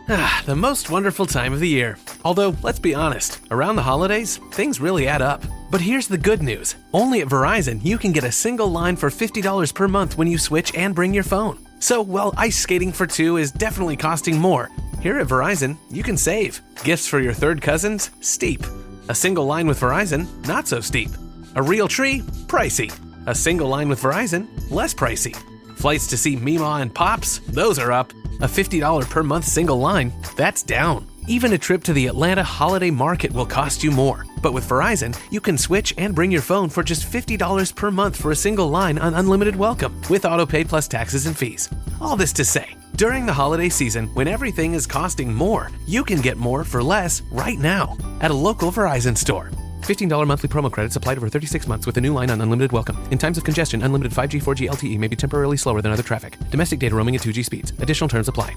The most wonderful time of the year. Although, let's be honest, around the holidays, things really add up. But here's the good news. Only at Verizon, you can get a single line for $50 per month when you switch and bring your phone. So while ice skating for two is definitely costing more, here at Verizon, you can save. Gifts for your third cousins? Steep. A single line with Verizon? Not so steep. A real tree? Pricey. A single line with Verizon? Less pricey. Flights to see Mima and Pops? Those are up. A $50 per month single line? That's down. Even a trip to the Atlanta holiday market will cost you more. But with Verizon, you can switch and bring your phone for just $50 per month for a single line on unlimited welcome, with autopay plus taxes and fees. All this to say, during the holiday season, when everything is costing more, you can get more for less right now at a local Verizon store. $15 monthly promo credits applied over 36 months with a new line on unlimited welcome. In times of congestion, unlimited 5G, 4G LTE may be temporarily slower than other traffic. Domestic data roaming at 2G speeds. Additional terms apply.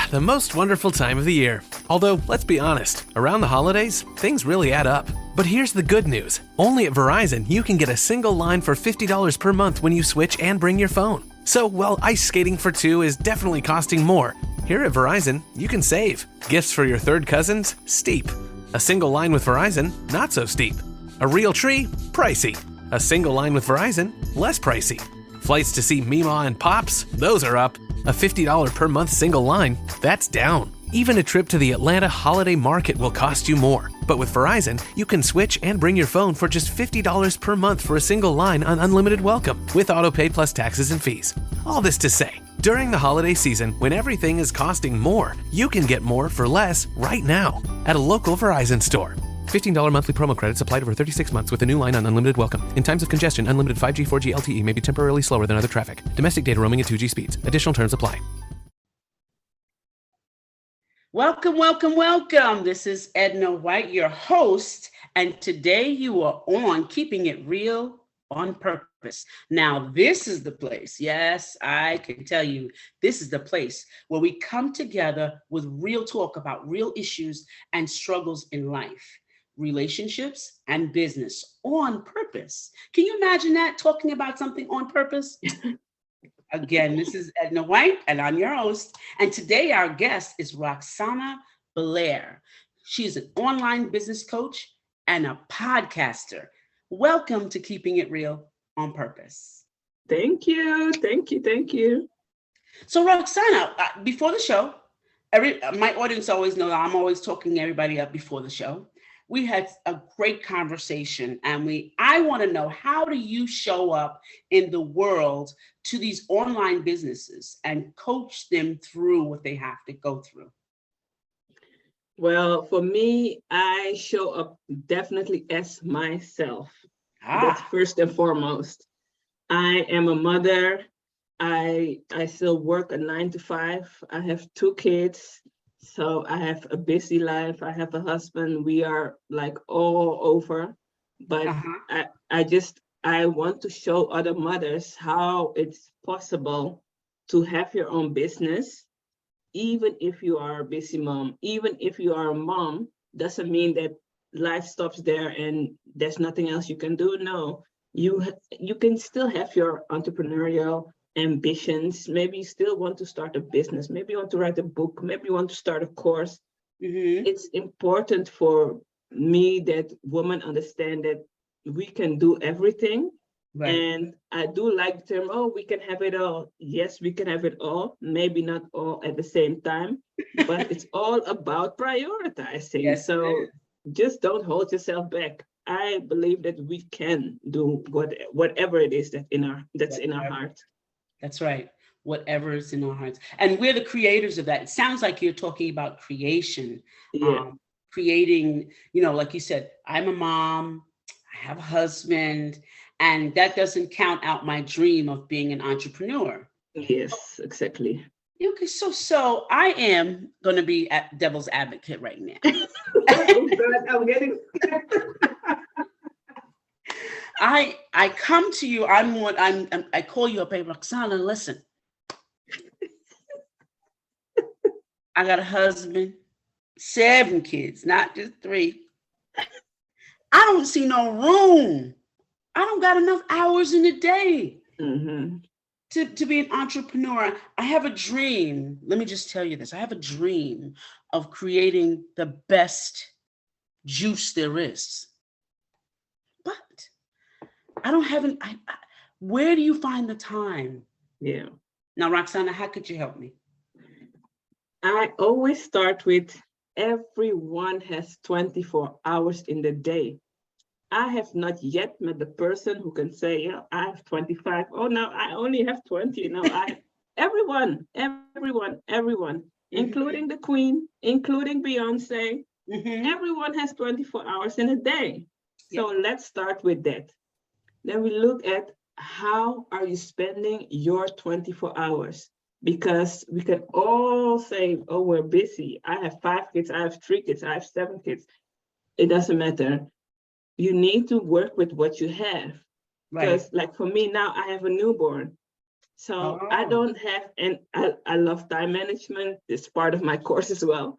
The most wonderful time of the year. Although, let's be honest, around the holidays, things really add up. But here's the good news. Only at Verizon, you can get a single line for $50 per month when you switch and bring your phone. So while ice skating for two is definitely costing more, here at Verizon, you can save. Gifts for your third cousins? Steep. A single line with Verizon? Not so steep. A real tree? Pricey. A single line with Verizon? Less pricey. Flights to see Mima and Pops? Those are up. A $50 per month single line? That's down. Even a trip to the Atlanta holiday market will cost you more. But with Verizon, you can switch and bring your phone for just $50 per month for a single line on unlimited welcome, with autopay plus taxes and fees. All this to say, during the holiday season, when everything is costing more, you can get more for less right now at a local Verizon store. $15 monthly promo credits applied over 36 months with a new line on unlimited welcome. In times of congestion, unlimited 5G, 4G LTE may be temporarily slower than other traffic. Domestic data roaming at 2G speeds. Additional terms apply. Welcome, welcome, welcome. This is Edna White, your host, and today you are on Keeping It Real on Purpose. Now, this is the place. Yes, I can tell you, this is the place where we come together with real talk about real issues and struggles in life, relationships, and business on purpose. Can you imagine that, talking about something on purpose? Again, this is Edna White, and I'm your host. And today our guest is Roxana Blair. She's an online business coach and a podcaster. Welcome to Keeping It Real on Purpose. Thank you. So Roxana, before the show, my audience always knows I'm always talking everybody up before the show. We had a great conversation, and I want to know, how do you show up in the world to these online businesses and coach them through what they have to go through? Well, for me, I show up definitely as myself. That's first and foremost. I am a mother. I still work a 9 to 5. I have 2 kids. So I have a busy life. I have a husband. We are like all over. But I want to show other mothers how it's possible to have your own business, even if you are a busy mom. Even if you are a mom, doesn't mean that life stops there and there's nothing else you can do. No, you can still have your entrepreneurial ambitions. Maybe you still want to start a business. Maybe you want to write a book. Maybe you want to start a course. Mm-hmm. It's important for me that women understand that we can do everything. Right. And I do like the term, we can have it all. Yes, we can have it all. Maybe not all at the same time, but it's all about prioritizing. Yes, so just don't hold yourself back. I believe that we can do whatever it is that's in our heart. That's right. Whatever is in our hearts. And we're the creators of that. It sounds like you're talking about creation. Yeah. Creating, like you said, I'm a mom, I have a husband, and that doesn't count out my dream of being an entrepreneur. Yes, exactly. Okay, so I am going to be at devil's advocate right now. Oh God, I'm getting I come to you. I call you up, hey, Roxana, listen. I got a husband, 7 kids, not just 3. I don't see no room. I don't got enough hours in the day. Mm-hmm. to be an entrepreneur. I have a dream. Let me just tell you this. I have a dream of creating the best juice there is. But I don't have an where do you find the time? Yeah. Now, Roxana, how could you help me? I always start with everyone has 24 hours in the day. I have not yet met the person who can say, yeah, I have 25. Oh, no, I only have 20. No, everyone, including the Queen, including Beyonce, everyone has 24 hours in a day. So let's start with that. Then we look at how are you spending your 24 hours? Because we can all say, oh, we're busy. I have 5 kids, I have 3 kids, I have 7 kids. It doesn't matter. You need to work with what you have. Because like for me now, I have a newborn. So I don't have, and I love time management. It's part of my course as well.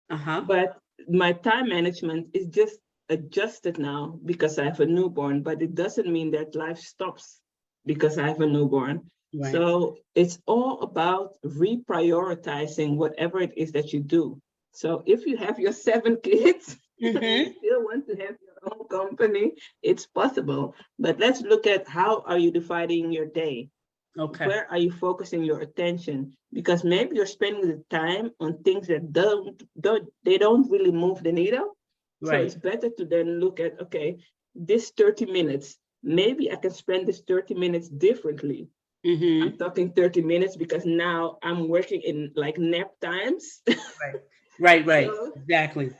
But my time management is just adjusted now because I have a newborn, but it doesn't mean that life stops because I have a newborn. So it's all about reprioritizing whatever it is that you do. So if you have your 7 kids, you still want to have your own company, it's possible. But let's look at how are you dividing your day? Where are you focusing your attention? Because maybe you're spending the time on things that don't really move the needle. So it's better to then look at, okay, this 30 minutes, maybe I can spend this 30 minutes differently. I'm talking 30 minutes because now I'm working in like nap times. Right. So exactly.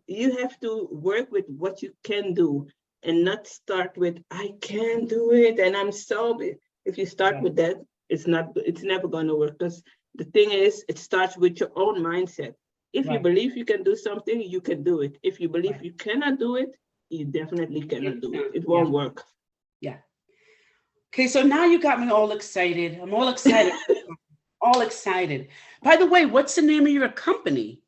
You have to work with what you can do and not start with, I can't do it and I'm so big. If you start with that, it's never going to work, because the thing is, it starts with your own mindset. If you believe you can do something, you can do it. If you believe you cannot do it, you definitely cannot do it. It won't work. Yeah. Okay, so now you got me all excited. I'm all excited. All excited. By the way, what's the name of your company?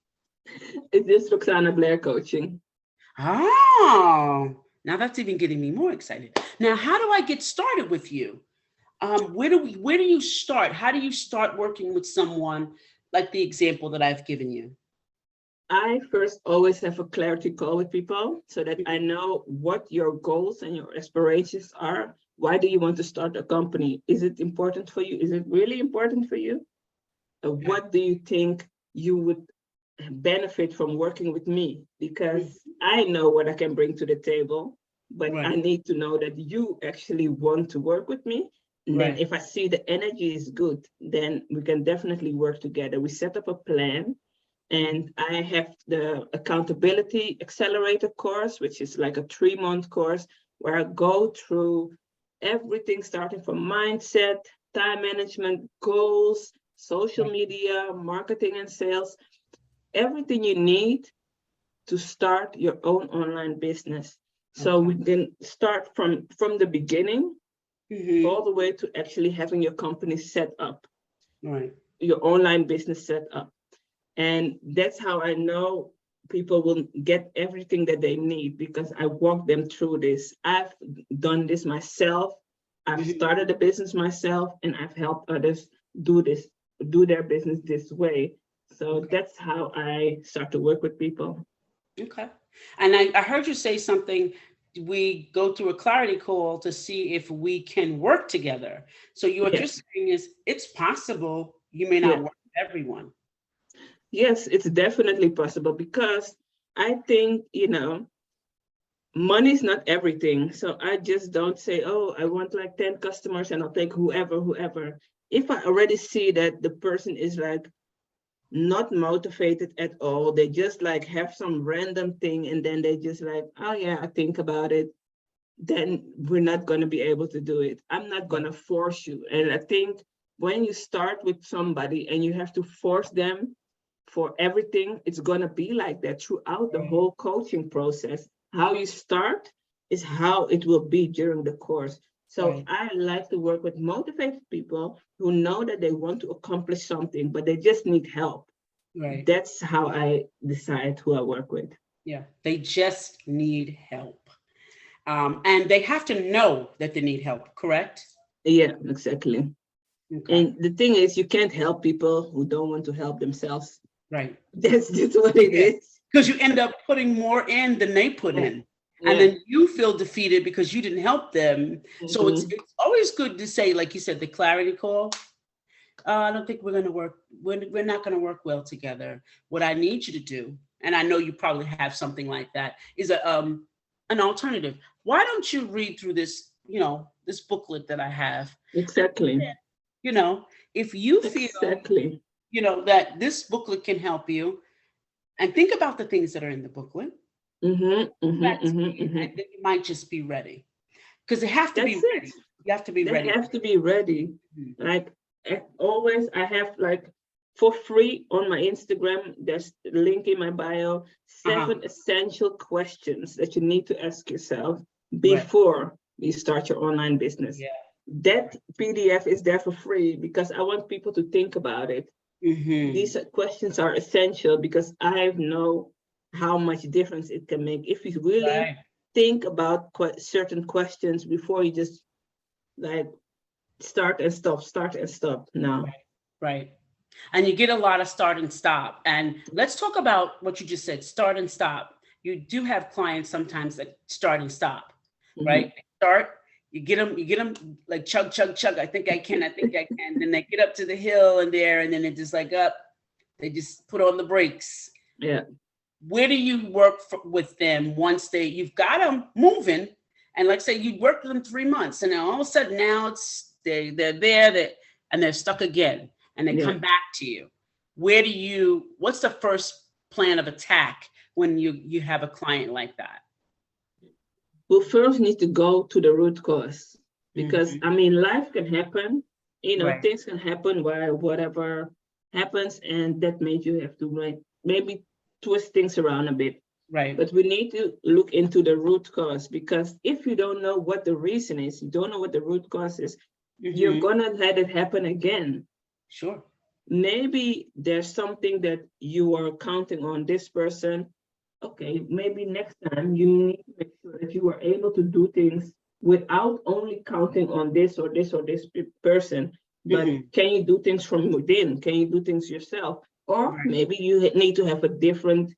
It's just Roxana Blair Coaching. Oh, now that's even getting me more excited. Now, how do I get started with you? Where do you start? How do you start working with someone like the example that I've given you? I first always have a clarity call with people so that I know what your goals and your aspirations are. Why do you want to start a company? Is it important for you? Is it really important for you? What do you think you would benefit from working with me? Because I know what I can bring to the table, but I need to know that you actually want to work with me. And then if I see the energy is good, then we can definitely work together. We set up a plan, and I have the accountability accelerator course, which is like a 3-month course where I go through everything starting from mindset, time management, goals, social media, marketing and sales, everything you need to start your own online business. So we can start from the beginning all the way to actually having your company set up, your online business set up. And that's how I know people will get everything that they need, because I walk them through this. I've done this myself. I've started a business myself, and I've helped others do their business this way. So that's how I start to work with people. Okay. And I heard you say something, we go through a clarity call to see if we can work together. So what you're saying is it's possible you may not work with everyone. Yes, it's definitely possible, because I think, money is not everything. So I just don't say, oh, I want like 10 customers and I'll take whoever. If I already see that the person is like not motivated at all, they just like have some random thing and then they just like, oh yeah, I think about it, then we're not going to be able to do it. I'm not going to force you. And I think when you start with somebody and you have to force them for everything, it's going to be like that throughout the whole coaching process. How you start is how it will be during the course. So I like to work with motivated people who know that they want to accomplish something, but they just need help. That's how I decide who I work with. Yeah, they just need help. And they have to know that they need help, correct? Yeah, exactly. Okay. And the thing is, you can't help people who don't want to help themselves. Right. That's just what it is. Because you end up putting more in than they put in. And then you feel defeated because you didn't help them. So it's always good to say, like you said, the clarity call. I don't think we're going to work. We're not going to work well together. What I need you to do, and I know you probably have something like that, is an alternative. Why don't you read through this, this booklet that I have? Exactly. If you feel, that this booklet can help you, and think about the things that are in the booklet. I think you might just be ready, because they have to be ready. You have to be ready. They have to be ready. Like always, I have for free on my Instagram, there's a link in my bio, 7 essential questions that you need to ask yourself before you start your online business. That PDF is there for free because I want people to think about it. These questions are essential because I know how much difference it can make if you really think about certain questions before you just start and stop now. Right. And you get a lot of start and stop. And let's talk about what you just said, start and stop. You do have clients sometimes that start and stop, right? They start, you get them like chug, chug, chug. I think I can. Then they get up to the hill and then it just they just put on the brakes. Yeah. Where do you work with them once you've got them moving? And like say you worked with them 3 months and then all of a sudden now they're there and they're stuck again and they come back to you. What's the first plan of attack when you have a client like that? We'll first need to go to the root cause because life can happen, things can happen while whatever happens, and that made you have to maybe twist things around a bit. Right. But we need to look into the root cause because if you don't know what the reason is, you don't know what the root cause is, you're gonna let it happen again. Sure. Maybe there's something that you are counting on this person. Okay, maybe next time you need to make sure that you are able to do things without only counting on this or this or this person, but can you do things from within? Can you do things yourself? Or maybe you need to have a different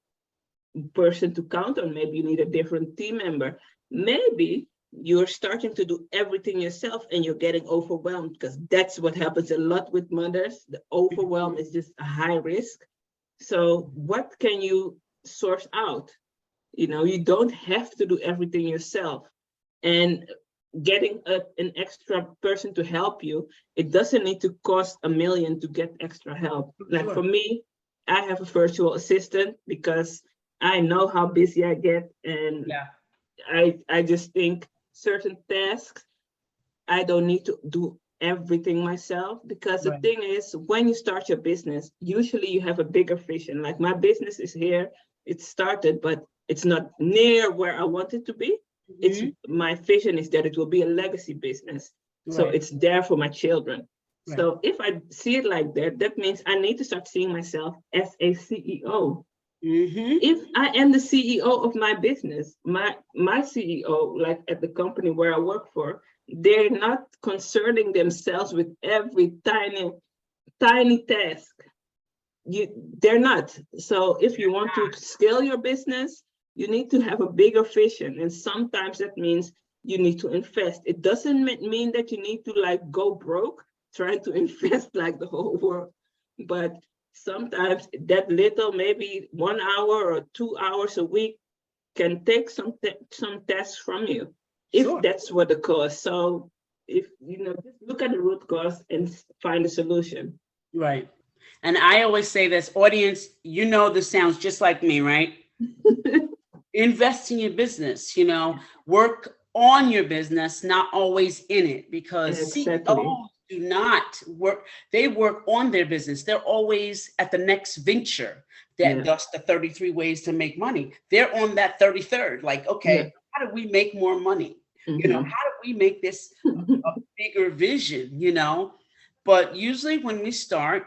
person to count on. Maybe you need a different team member. Maybe you're starting to do everything yourself and you're getting overwhelmed because that's what happens a lot with mothers. The overwhelm is just a high risk. So what can you source out? You don't have to do everything yourself. And getting an extra person to help you, it doesn't need to cost $1 million to get extra help. Like for me, I have a virtual assistant because I know how busy I get, and I just think certain tasks I don't need to do everything myself, because the thing is, when you start your business, usually you have a bigger vision. Like my business is here, it started, but it's not near where I want it to be. It's my vision is that it will be a legacy business. So it's there for my children. So if I see it like that, that means I need to start seeing myself as a CEO. If I am the CEO of my business, my CEO, like at the company where I work for, they're not concerning themselves with every tiny task. They're not. So if you want to scale your business, you need to have a bigger vision. And sometimes that means you need to invest. It doesn't mean that you need to go broke trying to invest like the whole world. But sometimes that little, maybe 1 hour or 2 hours a week, can take some tasks from you, if that's what the cause. So if just look at the root cause and find a solution. Right. And I always say this, audience, this sounds just like me, right? Invest in your business, work on your business, not always in it, because CEOs do not work. They work on their business. They're always at the next venture. That's the 33 ways to make money. They're on that 33rd. How do we make more money? How do we make this a bigger vision? But usually when we start,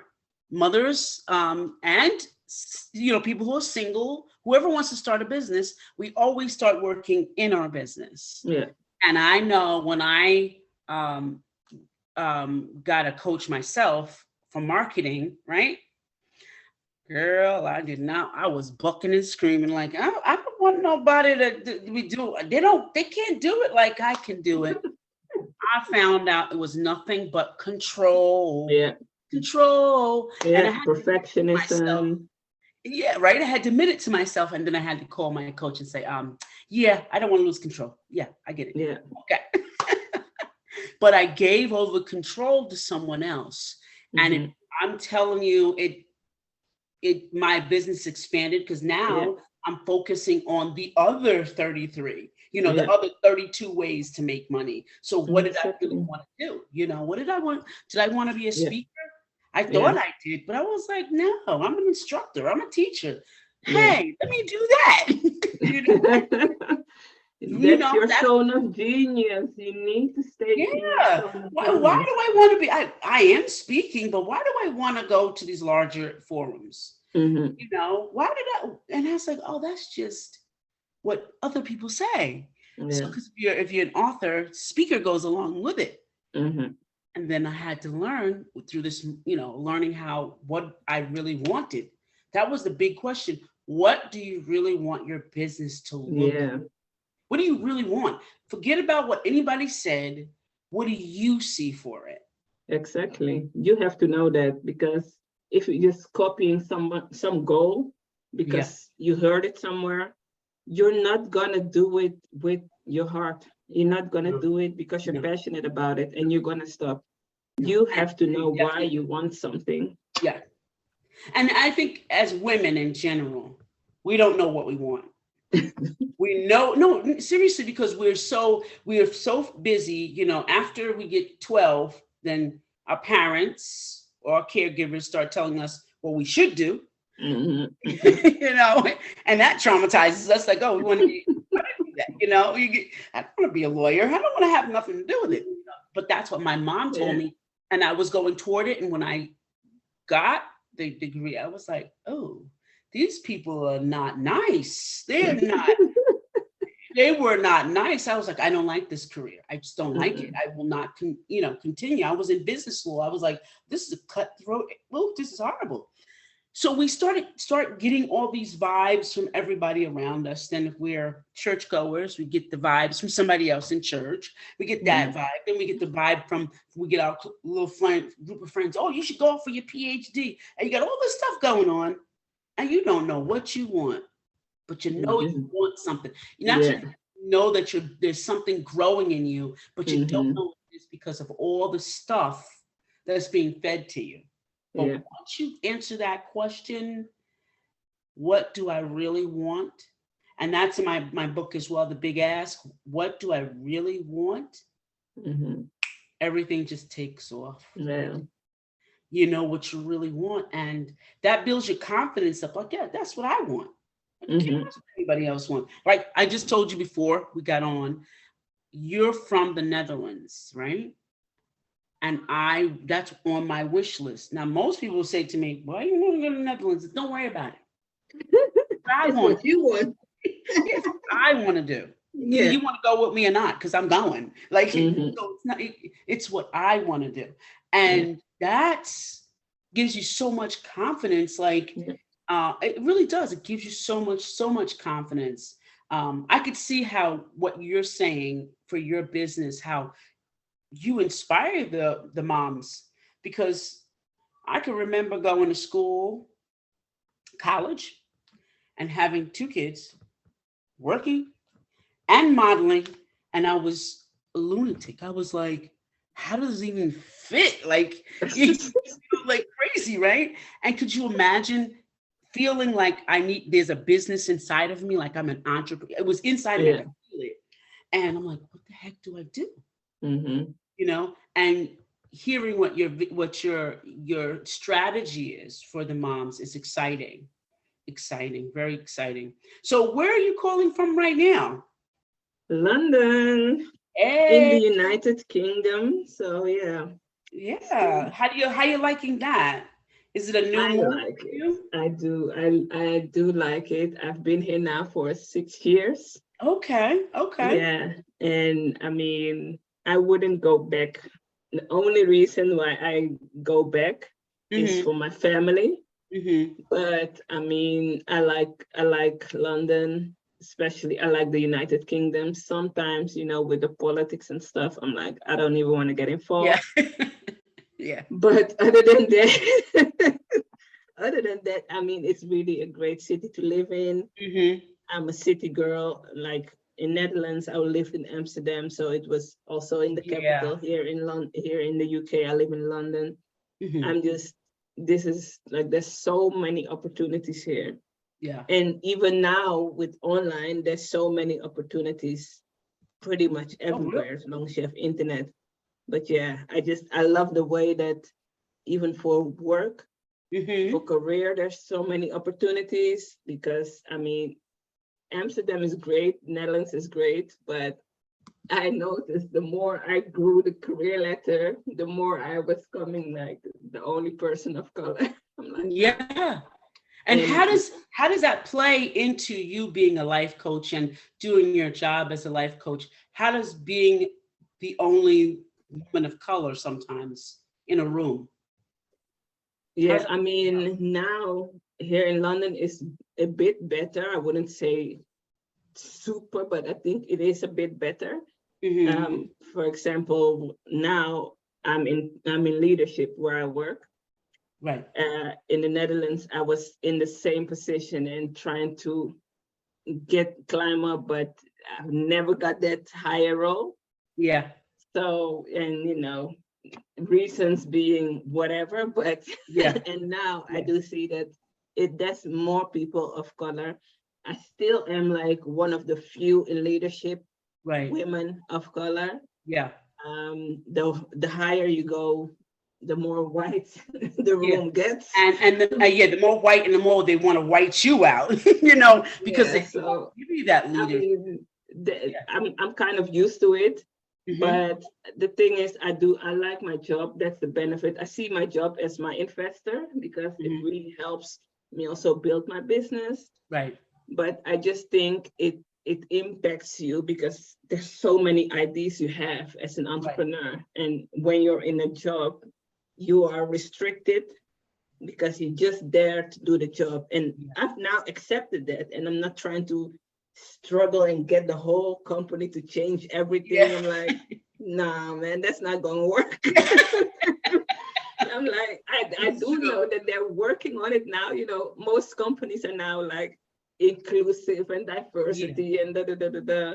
mothers and people who are single, whoever wants to start a business, we always start working in our business. And I know when I got a coach myself for marketing, right? Girl, I did not. I was bucking and screaming like, I don't want nobody we do. They can't do it like I can do it. I found out it was nothing but control. Yeah. Control. And I Yeah. had Perfectionism. yeah, right. I had to admit it to myself, and then I had to call my coach and say, yeah, I don't want to lose control. Yeah, I get it. Yeah. Okay. But I gave over control to someone else. And I'm telling you, my business expanded because now I'm focusing on the other 33, the other 32 ways to make money. So what did I really want to do? What did I want? Did I want to be a speaker? I thought I did, but I was like, no, I'm an instructor. I'm a teacher. Hey, let me do that. That's your zone of genius. You need to stay. Yeah. Why do I want to be? I am speaking, but why do I want to go to these larger forums? Why did I? And I was like, oh, that's just what other people say. So, because if you're an author, speaker goes along with it. And then I had to learn through this, learning what I really wanted. That was the big question. What do you really want your business to look like? What do you really want? Forget about what anybody said. What do you see for it? Exactly. You have to know that, because if you're just copying some goal because you heard it somewhere, you're not gonna do it with your heart. You're not gonna do it because you're passionate about it, and you're gonna stop. You have to know why you want something. Yeah. And I think as women in general, we don't know what we want. We know, no, seriously, because we are so busy, after we get 12, then our parents or our caregivers start telling us what we should do, and that traumatizes us. Like, oh, we want to be, that, I don't want to be a lawyer. I don't want to have nothing to do with it. But that's what my mom told me, and I was going toward it. And when I got the degree, I was like, oh, these people are not nice. They were not nice. I was like, I don't like this career. I just don't like it. I will not, continue. I was in business school. I was like, this is a cutthroat. Look, this is horrible. So we start getting all these vibes from everybody around us. Then if we're churchgoers, we get the vibes from somebody else in church. We get that vibe. Then we get the vibe we get our little group of friends. Oh, you should go for your PhD. And you got all this stuff going on. And you don't know what you want, but you want something. You're not know that there's something growing in you, but you don't know it's because of all the stuff that's being fed to you. But once you answer that question, what do I really want? And that's in my book as well, The Big Ask. What do I really want? Everything just takes off. Yeah. You know what you really want, and that builds your confidence up. Like, yeah, that's what I want. I can't ask what anybody else wants. Like I just told you before we got on, you're from the Netherlands, right? And that's on my wish list. Now, most people say to me, why you want to go to the Netherlands? Don't worry about it. I want what you want. It's what I want to do. Yeah. You want to go with me or not? Because I'm going. Like, so it's not. It's what I want to do, and that gives you so much confidence. Like, it really does. It gives you so much confidence. I could see how what you're saying for your business, how you inspire the moms, because I can remember going to school, college, and having 2 kids, working and modeling, and I was a lunatic. I was like, how does it even fit? Like, like crazy, right? And could you imagine feeling like there's a business inside of me, like I'm an entrepreneur? It was inside of me, I could feel it. And I'm like, what the heck do I do? And hearing what your strategy is for the moms is exciting, very exciting. So where are you calling from right now? London. In the United Kingdom. So yeah. How you liking that? Is it a new move? Like it. I do like it. I've been here now for 6 years. Okay. Yeah. And I mean, I wouldn't go back the only reason why I go back is for my family. But I mean, I like London, especially. I like the United Kingdom. Sometimes, with the politics and stuff, I'm like, I don't even want to get involved. Yeah. But other than that, I mean, it's really a great city to live in. I'm a city girl. Like in Netherlands, I lived in Amsterdam, so it was also in the capital. Here in London, here in the UK, I live in London. This is like, there's so many opportunities here. Yeah. And even now with online, there's so many opportunities pretty much everywhere, as long as you have internet. But yeah, I love the way that even for work, for career, there's so many opportunities, because I mean, Amsterdam is great, Netherlands is great, but I noticed the more I grew the career ladder, the more I was coming like the only person of color. I'm like, yeah. And how does that play into you being a life coach and doing your job as a life coach? How does being the only woman of color sometimes in a room? Yeah, I mean, now here in London is a bit better. I wouldn't say super, but I think it is a bit better. For example, now I'm in leadership where I work. Right. In the Netherlands, I was in the same position and trying to climb up, but I've never got that higher role. Yeah. So, and reasons being whatever, but yeah. And now I do see that there's more people of color. I still am like one of the few in leadership, women of color. Yeah. The higher you go, the more white the room gets. And the more white and the more they want to white you out, because they give you that leader. I mean, I'm kind of used to it. But the thing is, I like my job. That's the benefit. I see my job as my investor, because it really helps me also build my business. Right. But I just think it impacts you, because there's so many ideas you have as an entrepreneur. And when you're in a job, you are restricted, because you're just there to do the job. And I've now accepted that, and I'm not trying to struggle and get the whole company to change everything. I'm like, nah, man, that's not gonna work. I'm like, I do know that they're working on it now. Most companies are now like inclusive and diversity and da.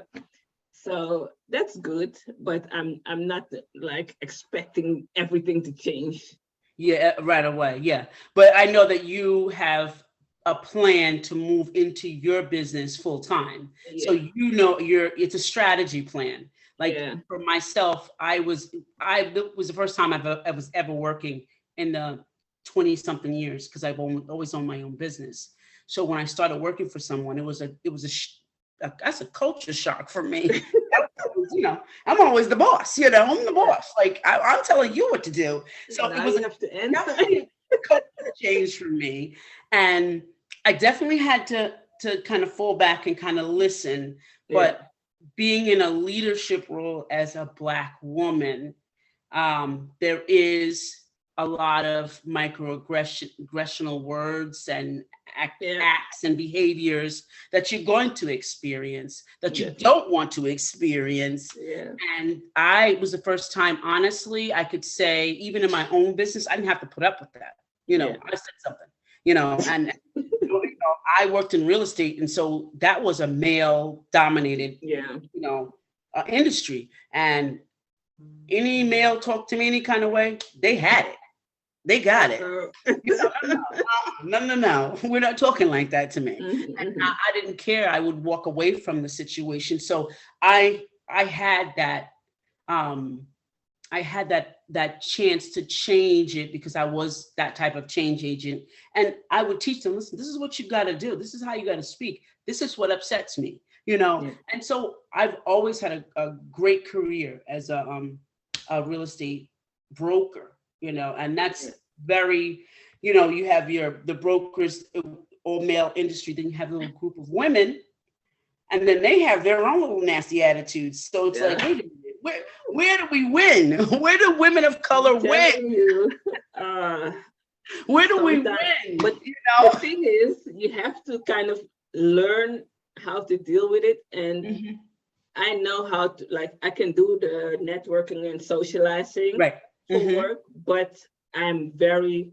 So that's good, but I'm not like expecting everything to change. Yeah, right away. Yeah, but I know that you have a plan to move into your business full time. So it's a strategy plan. Like for myself, it was the first time I was ever working in the 20 something years, because I've always owned my own business. So when I started working for someone, that's a culture shock for me. I'm always the boss, I'm the boss. Like I'm telling you what to do. So it was a culture change for me. And I definitely had to kind of fall back and kind of listen. But being in a leadership role as a Black woman, there is a lot of microaggressional words and acts and behaviors that you're going to experience, that you don't want to experience. And I was the first time, honestly, I could say, even in my own business, I didn't have to put up with that. I said something, and I worked in real estate, and so that was a male dominated industry, and any male talk to me any kind of way, they had it. They got it. No. We're not talking like that to me. And I didn't care. I would walk away from the situation. So I had that. I had that chance to change it, because I was that type of change agent. And I would teach them, listen, this is what you got to do. This is how you got to speak. This is what upsets me, And so I've always had a great career as a real estate broker. And that's very, you have the brokers, all male industry, then you have a little group of women, and then they have their own little nasty attitudes. So it's like, wait a minute, Where do we win? Where do women of color win? You, where do we sometimes- win? But You know? the thing is, you have to kind of learn how to deal with it. And Mhm. I know how to, like, I can do the networking and socializing Right. for Mhm. work, but I'm very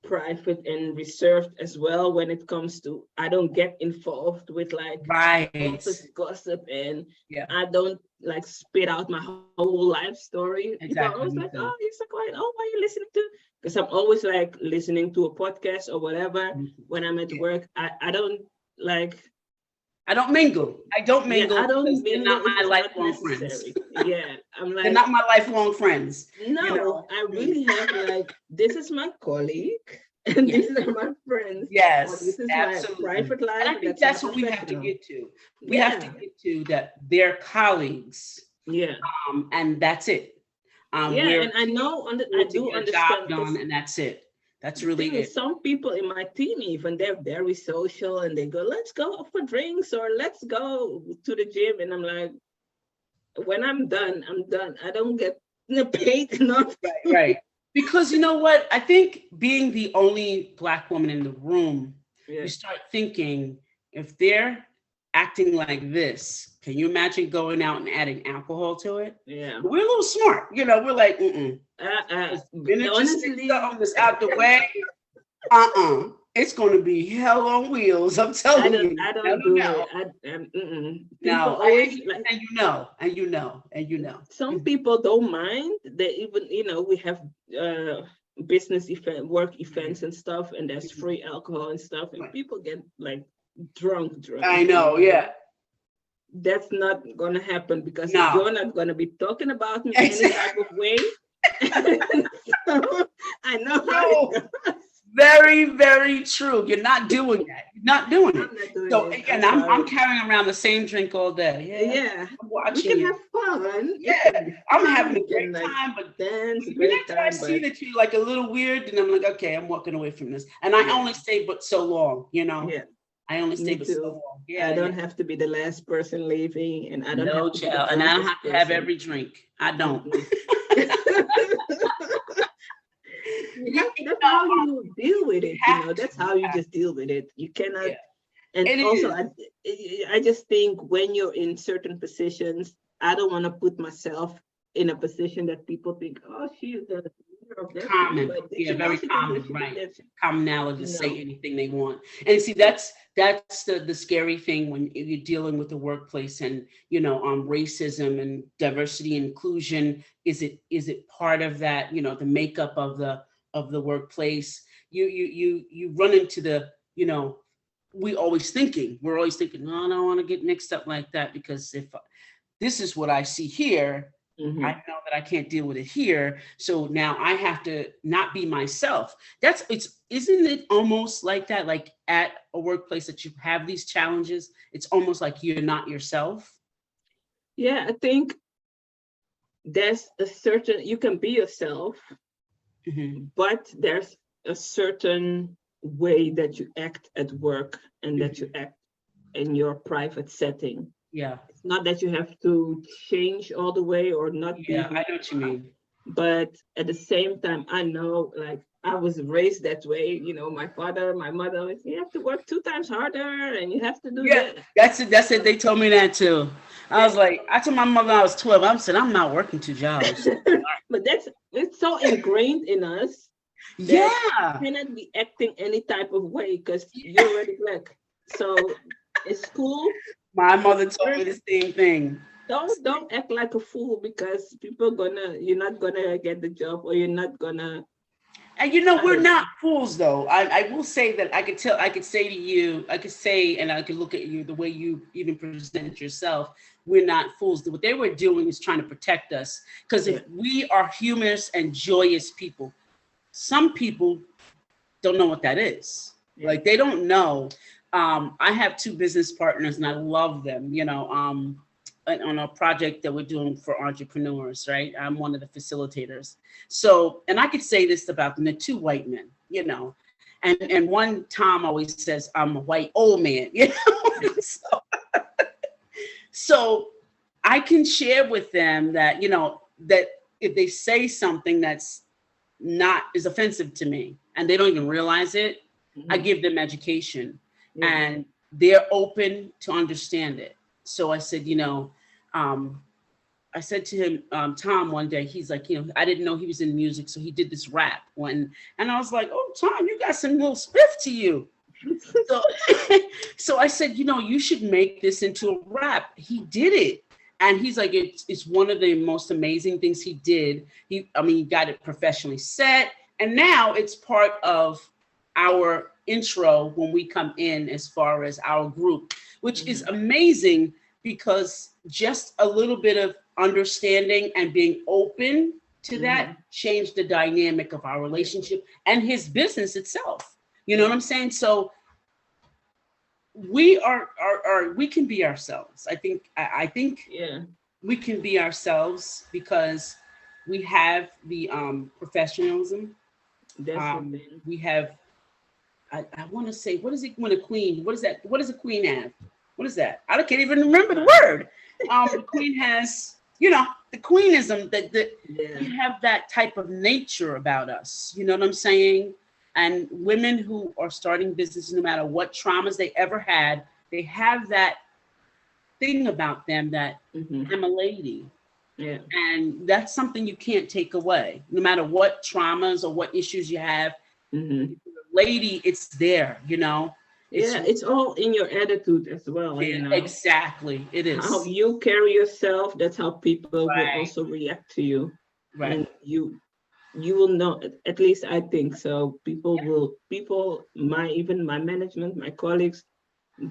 private and reserved as well when it comes to, I don't get involved with like Right. office gossip, and Yeah. I don't like spit out my whole life story. People are Exactly, always me like, too. oh, you're so quiet. Oh, why are you listening to? Because I'm always like listening to a podcast or whatever when I'm at Yeah. work. I don't like, I don't mingle. I don't yeah, mingle I don't because they're mingle not if my it's not lifelong friends. necessary. Yeah, I'm They're like, not my lifelong friends. no, you know? I really have like, this is my colleague and Yes. these are my friends. Or Yes, this is absolutely. my private life. And I And think that's that's my what we have to professional. get to. We have to Yeah. get to that they're colleagues, Yeah. and that's it. Yeah, We're and I know, here I to do get a job understand, because done, and that's it. That's the really thing is, it. some people in my team even, they're very social and they go, let's go out for drinks or let's go to the gym. And I'm like, when I'm done, I'm done. I don't get paid enough. Right. Because you know what? I think being the only Black woman in the room, Yeah. you start thinking, if they're acting like this, can you imagine going out and adding alcohol to it? Yeah. We're a little smart, we're like, Honestly, on this out the way. It's going to be hell on wheels. I'm telling you. I don't do it. People No, always like, and you know. some people don't mind. They even, we have business event, work events and stuff, and there's free alcohol and stuff, and Right. people get like drunk. I know, yeah. That's not gonna happen because No. you're not gonna be talking about me any type of way. So, I know how it goes. Very, very true. You're not doing that. You're not doing it. I'm not doing So it. again, I'm carrying around the same drink all day. Yeah. I'm We watching can it. have fun. Yeah, I'm having a We can, great time, but dance, whenever I see that you're like a little weird, and I'm like, okay, I'm walking away from this. And I only stay but so long, Yeah. I only stay Me but too. so long. Yeah, I don't have to be the last person leaving, and I don't no have to be the child, and I don't have drunkest to have person. every drink. I don't. That's how you deal with it. That's how you just deal with it. You cannot. Yeah. And It also, is. I just think when you're in certain positions, I don't want to put myself in a position that people think, oh, she's the leader of that. Common, But yeah, she very knows she can do common, it, she can right? do it. Commonality to say No. anything they want. And see, that's the scary thing when you're dealing with the workplace and racism and diversity and inclusion. Is it part of that? The makeup of the workplace. You run into we're always thinking, no, I don't want to get mixed up like that, because if this is what I see here, Mhm. I know that I can't deal with it here. So now I have to not be myself. Isn't it almost like that? Like at a workplace that you have these challenges, it's almost like you're not yourself. Yeah, I think there's you can be yourself, Mm-hmm. but there's a certain way that you act at work and that you act in your private setting. Yeah. It's not that you have to change all the way or not be. Yeah, I know what you mean. But at the same time, I know, like, I was raised that way. My father, my mother, you have to work 2 times harder and you have to do Yeah, that. that's it. They told me that too. I was like, I told my mother when I was 12, I said, I'm not working 2 jobs. But it's so ingrained in us. Yeah. You cannot be acting any type of way because you're already Black. So in school, My mother told me the same thing. don't act like a fool because you're not gonna get the job, or you're not gonna. And we're not fools though. I will say that I could say to you, and I could look at you the way you even present yourself. We're not fools. What they were doing is trying to protect us. Because if we are humorous and joyous people, some people don't know what that is. Yeah. Like they don't know. I have 2 business partners and I love them, on a project that we're doing for entrepreneurs, right? I'm one of the facilitators. So, and I could say this about them, they're 2 white men, and one Tom always says, I'm a white old man, so I can share with them that, that if they say something that's not is offensive to me and they don't even realize it, I give them education and they're open to understand it. So I said, I said to him, Tom, one day, he's like, I didn't know he was in music. So he did this rap one. And I was like, oh, Tom, you got some little spiff to you. So, so I said, you should make this into a rap. He did it. And he's like, it's one of the most amazing things he did. He got it professionally set. And now it's part of our intro when we come in as far as our group, which is amazing because just a little bit of understanding and being open to that changed the dynamic of our relationship and his business itself. You know what I'm saying? So we we can be ourselves. I think we can be ourselves because we have the professionalism. We have, I want to say, what is it when a queen, what is that? What does a queen have? What is that? I can't even remember the word. The queen has, the queenism, we have that type of nature about us. You know what I'm saying? And women who are starting businesses, no matter what traumas they ever had, they have that thing about them that I'm a lady. Yeah. And that's something you can't take away. No matter what traumas or what issues you have, lady, it's there, It's all in your attitude as well. Exactly. It is. How you carry yourself, that's how people will also react to you. Right. And you will know, at least I think so. Even my management, my colleagues,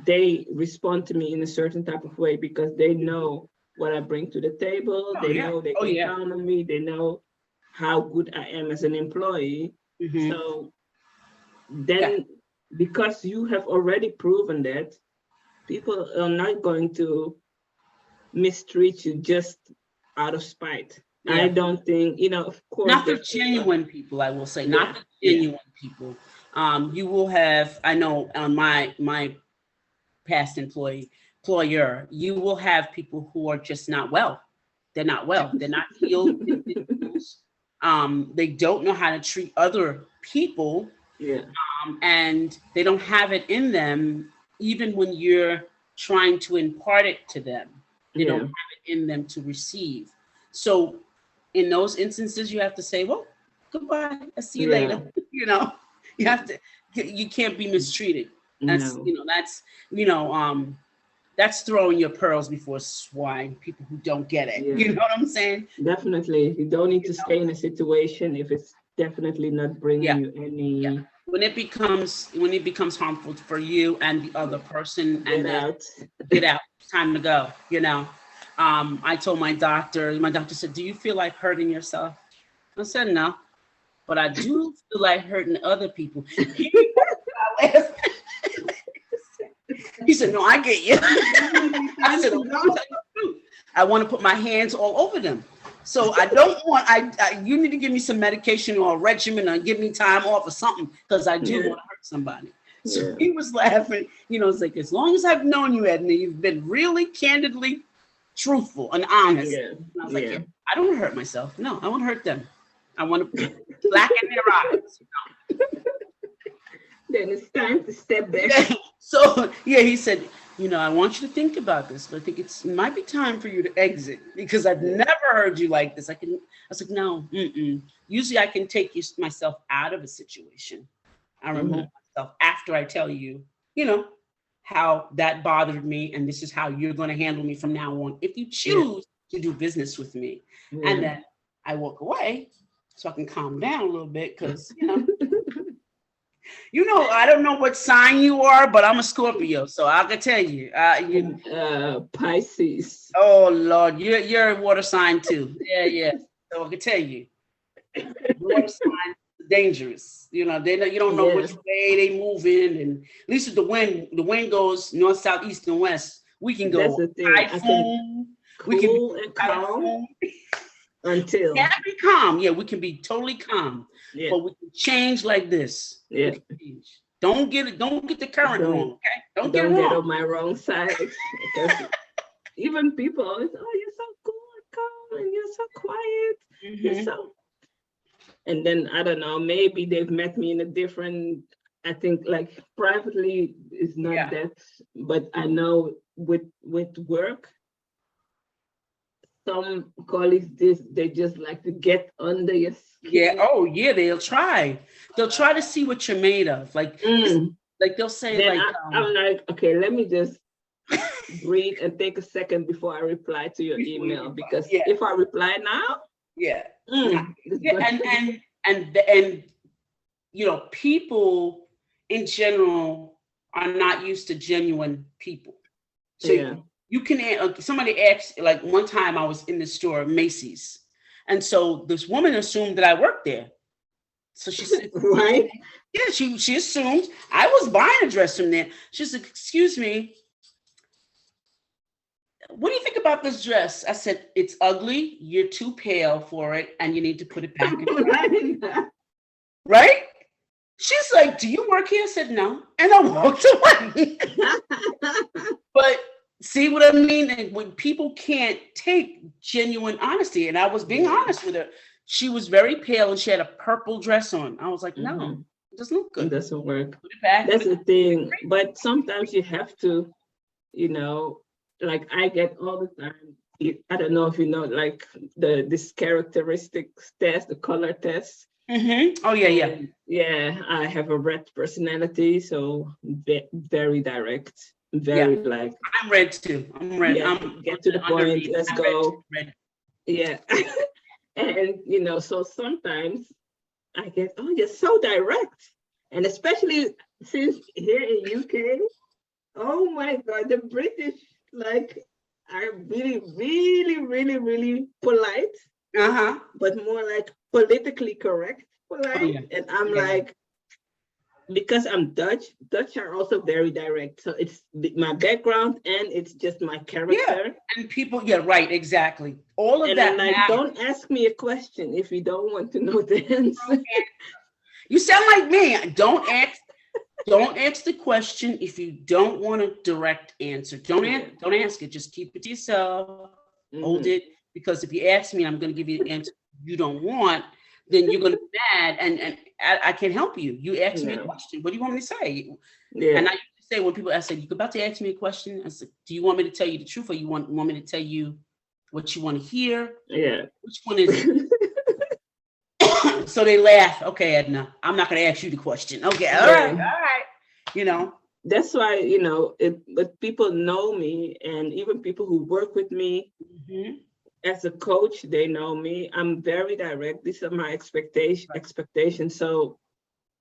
they respond to me in a certain type of way because they know what I bring to the table. They know they can count on me. They know how good I am as an employee. So then, because you have already proven that, people are not going to mistreat you just out of spite. I don't think, of course. Not the genuine people, I will say, not the genuine people. You will have, I know on my past employer, you will have people who are just not well. They're not well. They're not healed. They don't know how to treat other people. Yeah. And they don't have it in them, even when you're trying to impart it to them. They don't have it in them to receive. So in those instances, you have to say, well, goodbye. I'll see you later. You have to, you can't be mistreated. That's, that's throwing your pearls before swine, people who don't get it. Yeah. You know what I'm saying? Definitely. You don't need to stay in a situation if it's definitely not bringing you any. Yeah. When it becomes harmful for you and the other person, get out. It's time to go, I told my doctor said, do you feel like hurting yourself? I said, no, but I do feel like hurting other people. He said, no, I get you. I said, I want to put my hands all over them. So I don't want, you need to give me some medication or a regimen or give me time off or something, because I do want to hurt somebody. So he was laughing, it's like, as long as I've known you, Edna, you've been really candidly truthful and honest. Yeah. And I was like, I don't want to hurt myself. No, I want to hurt them. I want to blacken their eyes. Then it's time to step back. So he said, I want you to think about this, but I think it might be time for you to exit because I've never heard you like this. I was like, no, usually I can take myself out of a situation. I remove myself after I tell you, how that bothered me, and this is how you're going to handle me from now on if you choose to do business with me. And then I walk away so I can calm down a little bit because, I don't know what sign you are, but I'm a Scorpio, so I can tell you. Pisces. Oh Lord, you're a water sign too. Yeah. So I can tell you, water signs are dangerous. You don't know which way they move in, and at least if the wind goes north, south, east, and west, we can go typhoon. We can be calm until can be calm. Yeah, we can be totally calm. Yeah. But we can change like this. Yeah. Don't get the current wrong. Okay. Don't get on my wrong side. Because even people always, oh, you're so cool and calm and you're so quiet. You're so, and then I don't know, maybe they've met me in a different, I think like privately is not that, but I know with work, some colleagues, they just like to get under your skin. Yeah. Oh, yeah. They'll try. They'll try to see what you're made of. Like they'll say, then like, I'm like, okay, let me just breathe and take a second before I reply to your email, because if I reply now, and you know, people in general are not used to genuine people. So you can, somebody asked, like one time I was in the store, Macy's. And so this woman assumed that I worked there. So she said, right? Yeah, she assumed I was buying a dress from there. She said, excuse me, what do you think about this dress? I said, it's ugly. You're too pale for it. And you need to put it back in. Right? She's like, do you work here? I said, no. And I walked away. But see what I mean? And when people can't take genuine honesty, and I was being honest with her, she was very pale and she had a purple dress on. I was like, no, it doesn't look good. It doesn't work. Put it back. That's the thing. But sometimes you have to, you know, like I get all the time. I don't know if you know, like this characteristics test, the color test. Oh yeah. Yeah, I have a red personality, so very direct, very like. I'm red too. I'm red. Yeah, get to the point. Let's go. Red. Yeah, and you know, so sometimes I get, oh, you're so direct, and especially since here in UK, oh my God, the British like are really, really, really, really polite. But more like politically correct polite. And I'm like, because I'm Dutch are also very direct. So it's my background and it's just my character. Yeah. And people, right, exactly. All of and that. I'm like, don't ask me a question if you don't want to know the answer. You sound like me. Don't ask the question if you don't want a direct answer. Don't ask it. Just keep it to yourself. Hold it. Because if you ask me, I'm going to give you the answer you don't want, then you're going to be mad, and I can't help you. You ask me a question. What do you want me to say? And I used to say, when people ask, you're about to ask me a question, I said, do you want me to tell you the truth, or you want me to tell you what you want to hear? Yeah. Which one is it? So they laugh. Okay, Edna, I'm not going to ask you the question. Okay, all right. You know. That's why, you know, but people know me, and even people who work with me, as a coach, they know me. I'm very direct. These are my expectations. So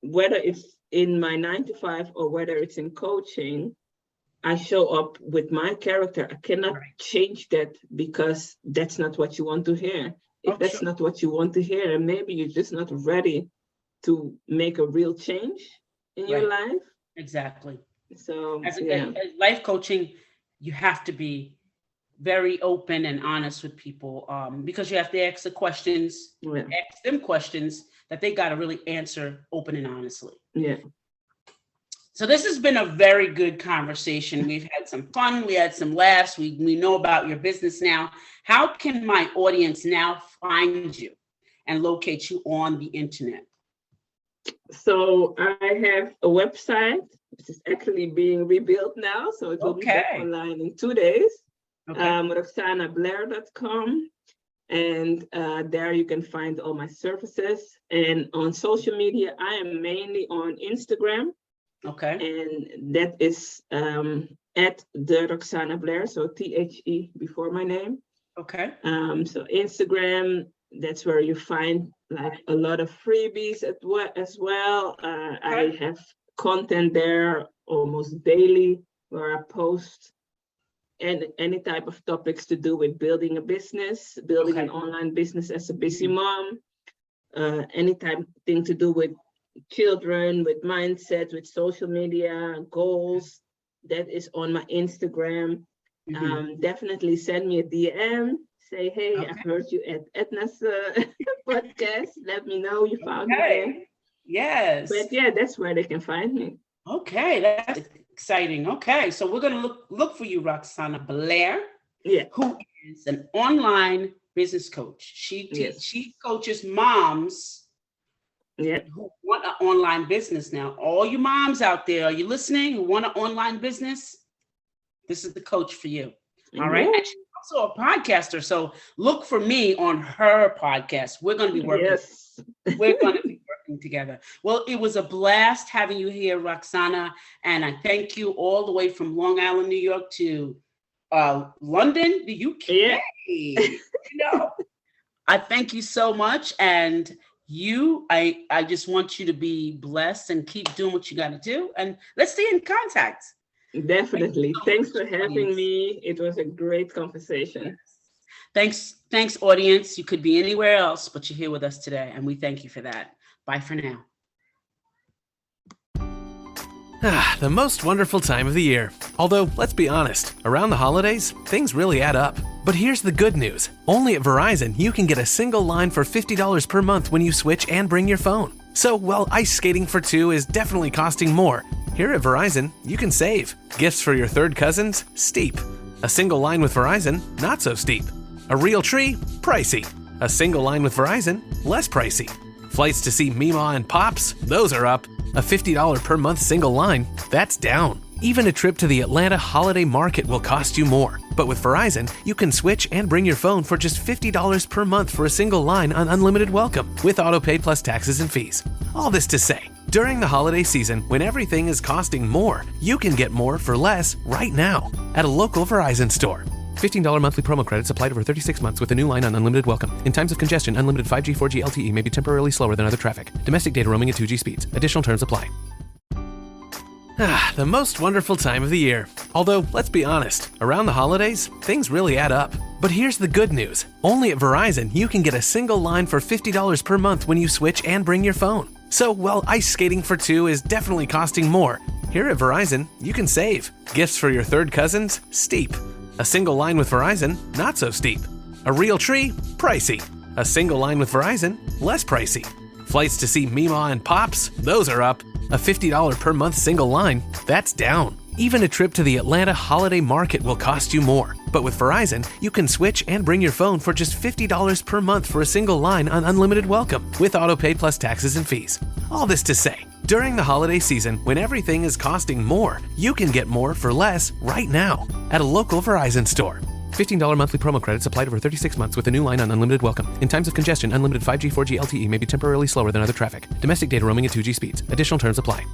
whether it's in my 9 to 5 or whether it's in coaching, I show up with my character. I cannot change that because that's not what you want to hear. If that's not what you want to hear, and maybe you're just not ready to make a real change in your life. Exactly. So as life coaching, you have to be very open and honest with people, because you have to ask the questions, ask them questions that they got to really answer open and honestly. Yeah. So this has been a very good conversation. We've had some fun. We had some laughs. We know about your business now. How can my audience now find you and locate you on the internet? So I have a website, which is actually being rebuilt now. So it will be back online in 2 days. RoxanaBlair.com, and there you can find all my services. And on social media, I am mainly on Instagram. And that is at the Roxana Blair, so THE before my name. So Instagram, that's where you find like a lot of freebies as well. I have content there almost daily where I post and any type of topics to do with building a business, building an online business as a busy mom, any type of thing to do with children, with mindset, with social media, goals, that is on my Instagram. Definitely send me a DM, say, hey, I've heard you at Edna's podcast. Let me know you found me there. Yes. But yeah, that's where they can find me. Okay, that's exciting. Okay, so we're gonna look for you, Roxana Blair. Yeah. who is an online business coach. She coaches moms who want an online business. Now, all you moms out there, are you listening? Who want an online business? This is the coach for you. All right. And she's also a podcaster. So look for me on her podcast. We're going to be working. Yes. We're going to be working together. Well, it was a blast having you here, Roxana. And I thank you all the way from Long Island, New York to London, the UK. Yeah. I thank you so much. And I just want you to be blessed and keep doing what you got to do. And let's stay in contact. Definitely. Thanks for having me. It was a great conversation. Thanks, audience. You could be anywhere else, but you're here with us today, and we thank you for that. Bye for now. The most wonderful time of the year. Although, let's be honest, around the holidays, things really add up. But here's the good news. Only at Verizon, you can get a single line for $50 per month when you switch and bring your phone. So while ice skating for two is definitely costing more, here at Verizon, you can save. Gifts for your third cousins? Steep. A single line with Verizon? Not so steep. A real tree? Pricey. A single line with Verizon? Less pricey. Flights to see Mima and Pops? Those are up. A $50 per month single line? That's down. Even a trip to the Atlanta Holiday Market will cost you more. But with Verizon, you can switch and bring your phone for just $50 per month for a single line on unlimited welcome with autopay plus taxes and fees. All this to say, during the holiday season, when everything is costing more, you can get more for less right now at a local Verizon store. $15 monthly promo credits applied over 36 months with a new line on unlimited welcome. In times of congestion, unlimited 5G, 4G LTE may be temporarily slower than other traffic. Domestic data roaming at 2G speeds. Additional terms apply. The most wonderful time of the year. Although, let's be honest, around the holidays, things really add up. But here's the good news. Only at Verizon, you can get a single line for $50 per month when you switch and bring your phone. So while ice skating for two is definitely costing more, here at Verizon, you can save. Gifts for your third cousins? Steep. A single line with Verizon? Not so steep. A real tree? Pricey. A single line with Verizon? Less pricey. Flights to see Mima and Pops? Those are up. A $50 per month single line? That's down. Even a trip to the Atlanta Holiday Market will cost you more. But with Verizon, you can switch and bring your phone for just $50 per month for a single line on unlimited welcome with autopay plus taxes and fees. All this to say, during the holiday season, when everything is costing more, you can get more for less right now at a local Verizon store. $15 monthly promo credits applied over 36 months with a new line on unlimited welcome. In times of congestion, unlimited 5G, 4G LTE may be temporarily slower than other traffic. Domestic data roaming at 2G speeds. Additional terms apply.